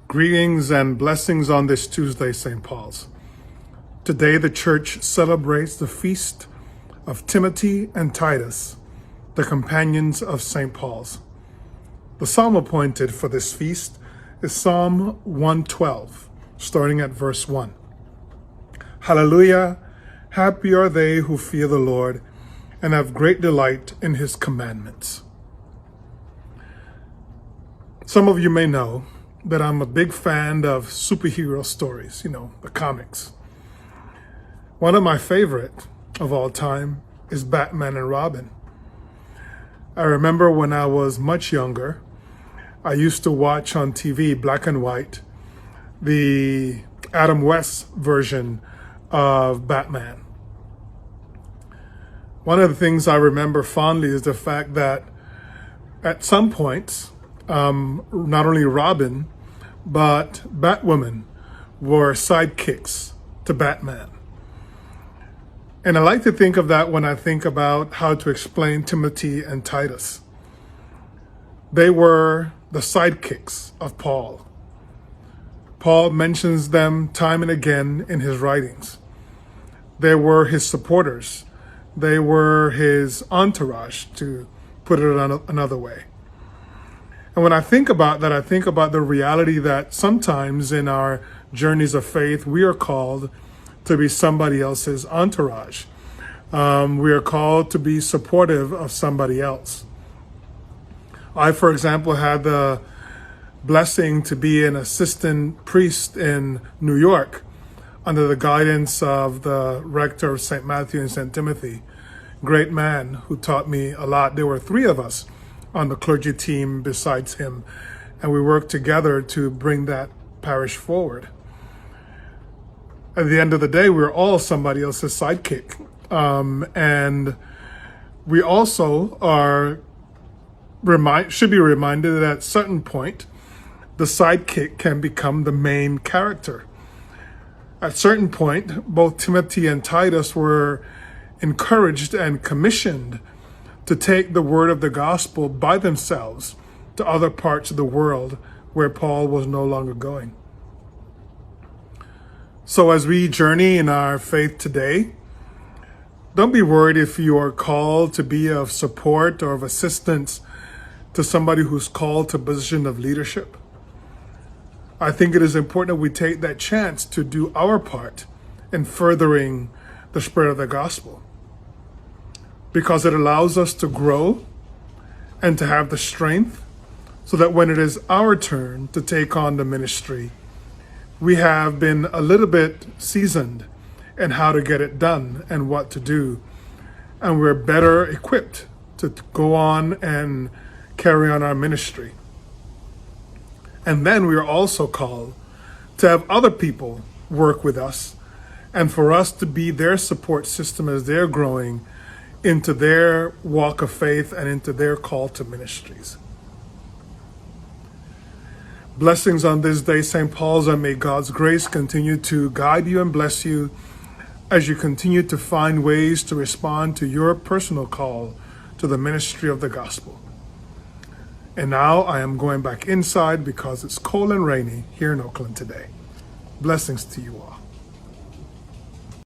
Greetings and blessings on this Tuesday, St. Paul's. Today, the church celebrates the feast of Timothy and Titus, the companions of St. Paul's. The psalm appointed for this feast is Psalm 112, starting at verse 1. Hallelujah! Happy are they who fear the Lord and have great delight in his commandments. Some of you may know that I'm a big fan of superhero stories, the comics. One of my favorite of all time is Batman and Robin. I remember when I was much younger, I used to watch on TV, black and white, the Adam West version of Batman. One of the things I remember fondly is the fact that at some points, not only Robin, but Batwoman were sidekicks to Batman. And I like to think of that when I think about how to explain Timothy and Titus. They were the sidekicks of Paul. Paul mentions them time and again in his writings. They were his supporters. They were his entourage, to put it another way. And when I think about that, I think about the reality that sometimes in our journeys of faith, we are called to be somebody else's entourage. We are called to be supportive of somebody else. I, for example, had the blessing to be an assistant priest in New York under the guidance of the rector of St. Matthew and St. Timothy, great man who taught me a lot. There were three of us on the clergy team besides him, and we worked together to bring that parish forward. At the end of the day, we were all somebody else's sidekick. And we also should be reminded that at a certain point, the sidekick can become the main character. At a certain point, both Timothy and Titus were encouraged and commissioned to take the word of the gospel by themselves to other parts of the world where Paul was no longer going. So as we journey in our faith today, don't be worried if you are called to be of support or of assistance to somebody who's called to a position of leadership. I think it is important that we take that chance to do our part in furthering the spread of the gospel, because it allows us to grow and to have the strength so that when it is our turn to take on the ministry, we have been a little bit seasoned in how to get it done and what to do. And we're better equipped to go on and carry on our ministry. And then we are also called to have other people work with us and for us to be their support system as they're growing into their walk of faith and into their call to ministries. Blessings on this day, St. Paul's, and may God's grace continue to guide you and bless you as you continue to find ways to respond to your personal call to the ministry of the gospel. And now I am going back inside because it's cold and rainy here in Oakland today. Blessings to you all.